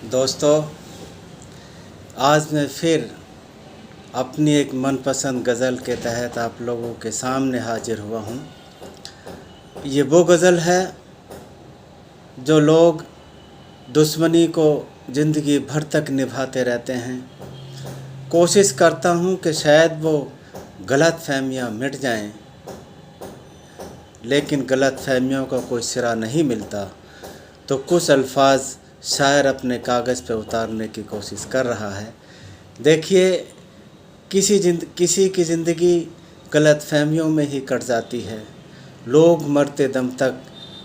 दोस्तों, आज मैं फिर अपनी एक मनपसंद गज़ल के तहत आप लोगों के सामने हाजिर हुआ हूँ। ये वो गज़ल है जो लोग दुश्मनी को ज़िंदगी भर तक निभाते रहते हैं। कोशिश करता हूँ कि शायद वो गलत फहमियाँ मिट जाएं, लेकिन गलत फहमियों का कोई सिरा नहीं मिलता। तो कुछ अल्फाज शायर अपने कागज़ पे उतारने की कोशिश कर रहा है। देखिए, किसी की ज़िंदगी गलत फहमियों में ही कट जाती है। लोग मरते दम तक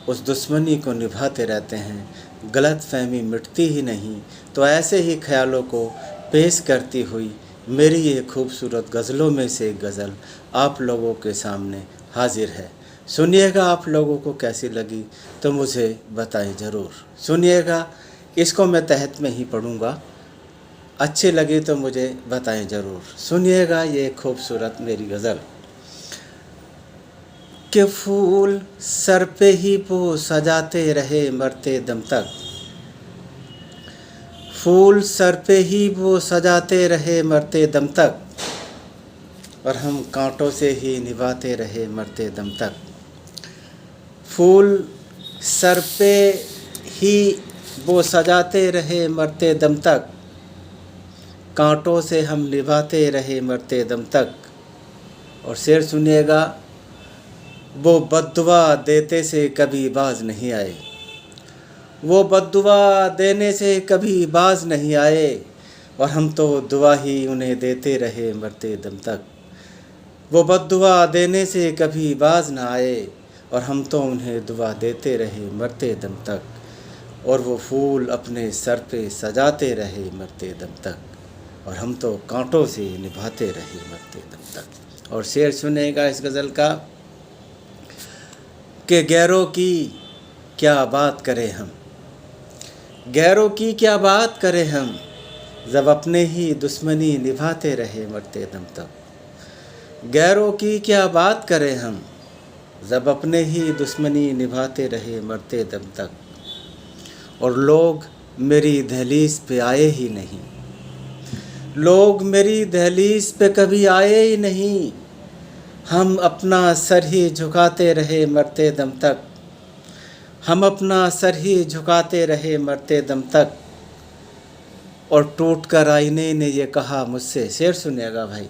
उस दुश्मनी को निभाते रहते हैं, गलत फहमी मिटती ही नहीं। तो ऐसे ही ख्यालों को पेश करती हुई मेरी ये खूबसूरत गज़लों में से एक गज़ल आप लोगों के सामने हाजिर है। सुनिएगा, आप लोगों को कैसी लगी तो मुझे बताएं ज़रूर। सुनिएगा, इसको मैं तहत में ही पढ़ूँगा, अच्छी लगी तो मुझे बताएं ज़रूर। सुनिएगा ये खूबसूरत मेरी गज़ल। कि फूल सर पे ही वो सजाते रहे मरते दम तक, फूल सर पे ही वो सजाते रहे मरते दम तक, और हम कांटों से ही निभाते रहे मरते दम तक। फूल सर पे ही वो सजाते रहे मरते दम तक, कांटों से हम निभाते रहे मरते दम तक। और शेर सुनिएगा, वो बद्दुआ देते से कभी बाज नहीं आए, वो बद्दुआ देने से कभी बाज नहीं आए, और हम तो दुआ ही उन्हें देते रहे मरते दम तक। वो बद्दुआ देने से कभी बाज ना आए, और हम तो उन्हें दुआ देते रहे मरते दम तक। और वो फूल अपने सर पे सजाते रहे मरते दम तक, और हम तो कांटों से निभाते रहे मरते दम तक। और शेर सुनेगा इस गज़ल का कि गैरों की क्या बात करें हम, गैरों की क्या बात करें हम, जब अपने ही दुश्मनी निभाते रहे मरते दम तक। गैरों की क्या बात करें हम, जब अपने ही दुश्मनी निभाते रहे मरते दम तक। और लोग मेरी दहलीज पे आए ही नहीं, लोग मेरी दहलीज पे कभी आए ही नहीं, हम अपना सर ही झुकाते रहे मरते दम तक, हम अपना सर ही झुकाते रहे मरते दम तक। और टूट कर आईने ने ये कहा मुझसे, शेर सुनिएगा भाई,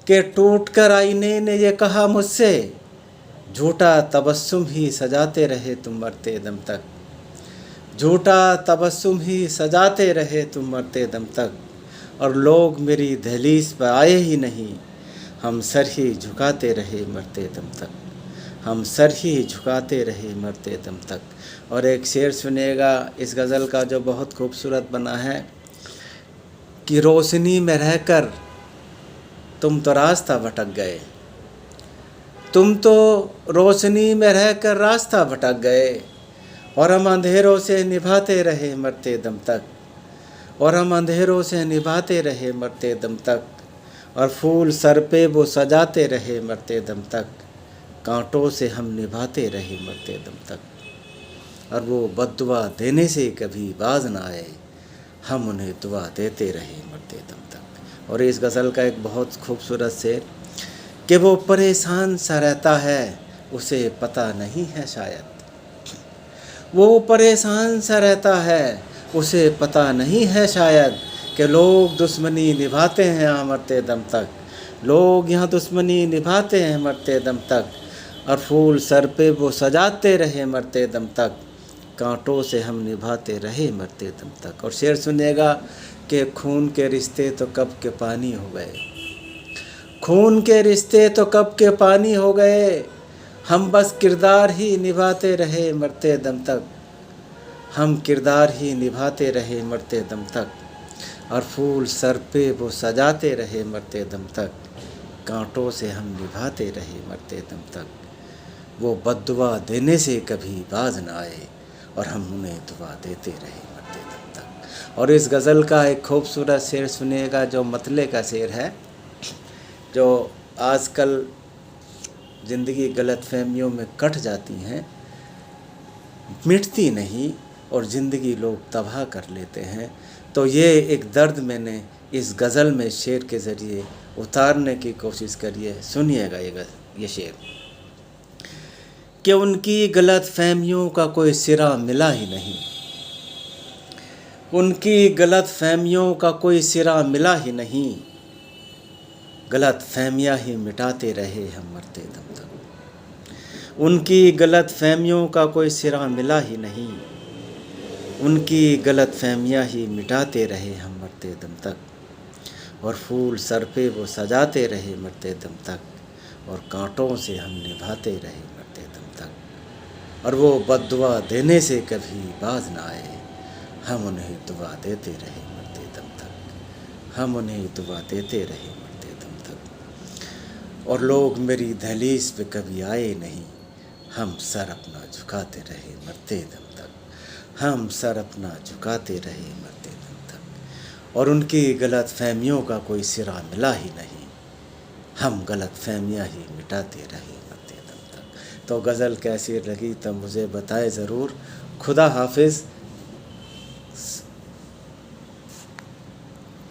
कि टूट कर आईने ने ये कहा मुझसे, झूठा तबस्सुम ही सजाते रहे तुम मरते दम तक, झूठा तबस्सुम ही सजाते रहे तुम मरते दम तक। और लोग मेरी दहलीज पर आए ही नहीं, हम सर ही झुकाते रहे मरते दम तक, हम सर ही झुकाते रहे मरते दम तक। और एक शेर सुनिएगा इस गज़ल का जो बहुत खूबसूरत बना है कि रोशनी में रहकर तुम तो रास्ता भटक गए, तुम तो रोशनी में रहकर रास्ता भटक गए, और हम अंधेरों से निभाते रहे मरते दम तक, और हम अंधेरों से निभाते रहे मरते दम तक। और फूल सर पे वो सजाते रहे मरते दम तक, कांटों से हम निभाते रहे मरते दम तक। और वो बद्दुआ देने से कभी बाज ना आए, हम उन्हें दुआ देते रहे मरते दम तक। और इस गज़ल का एक बहुत खूबसूरत शेर कि वो परेशान सा रहता है, उसे पता नहीं है शायद, वो परेशान सा रहता है, उसे पता नहीं है शायद, कि लोग दुश्मनी निभाते हैं यहाँ मरते दम तक, लोग यहाँ दुश्मनी निभाते हैं मरते दम तक। और फूल सर पे वो सजाते रहे मरते दम तक, कांटों से हम निभाते रहे मरते दम तक। और शेर सुनिएगा कि खून के रिश्ते तो कब के पानी हो गए, खून के रिश्ते तो कब के पानी हो गए, हम बस किरदार ही निभाते रहे मरते दम तक, हम किरदार ही निभाते रहे मरते दम तक। और फूल सर पे वो सजाते रहे मरते दम तक, कांटों से हम निभाते रहे मरते दम तक। वो बद्दुआ देने से कभी बाज न आए, और हम उन्हें दुआ देते रहे मरते दम तक। और इस गज़ल का एक खूबसूरत शेर सुनिएगा जो मतले का शेर है, जो आजकल ज़िंदगी गलत फहमियों में कट जाती हैं, मिटती नहीं, اور زندگی لوگ تباہ کر لیتے ہیں۔ تو یہ ایک درد میں نے اس غزل میں شعر کے ذریعے اتارنے کی کوشش کری ہے۔ سنیے گا یہ شعر کہ ان کی غلط فہمیوں کا کوئی سرا ملا ہی نہیں، ان کی غلط فہمیوں کا کوئی سرا ملا ہی نہیں، غلط فہمیاں ہی مٹاتے رہے ہم مرتے دم تک۔ ان کی غلط فہمیوں کا کوئی سرا ملا ہی نہیں، ان کی غلط فہمیاں ہی مٹاتے رہے ہم مرتے دم تک، اور پھول سر پہ وہ سجاتے رہے مرتے دم تک، اور کانٹوں سے ہم نبھاتے رہے مرتے دم تک، اور وہ بد دعا دینے سے کبھی باز نہ آئے، ہم انہیں دعا دیتے رہے مرتے دم تک، ہم انہیں دعا دیتے رہے مرتے دم تک، اور لوگ میری دہلیز پہ کبھی آئے نہیں، ہم سر اپنا جھکاتے رہے مرتے دم تک، ہم سر اپنا جھکاتے رہے مرتے دم تک، اور ان کی غلط فہمیوں کا کوئی سرا ملا ہی نہیں، ہم غلط فہمیاں ہی مٹاتے رہے مرتے دم تک۔ تو غزل کیسی لگی تو مجھے بتائے ضرور۔ خدا حافظ۔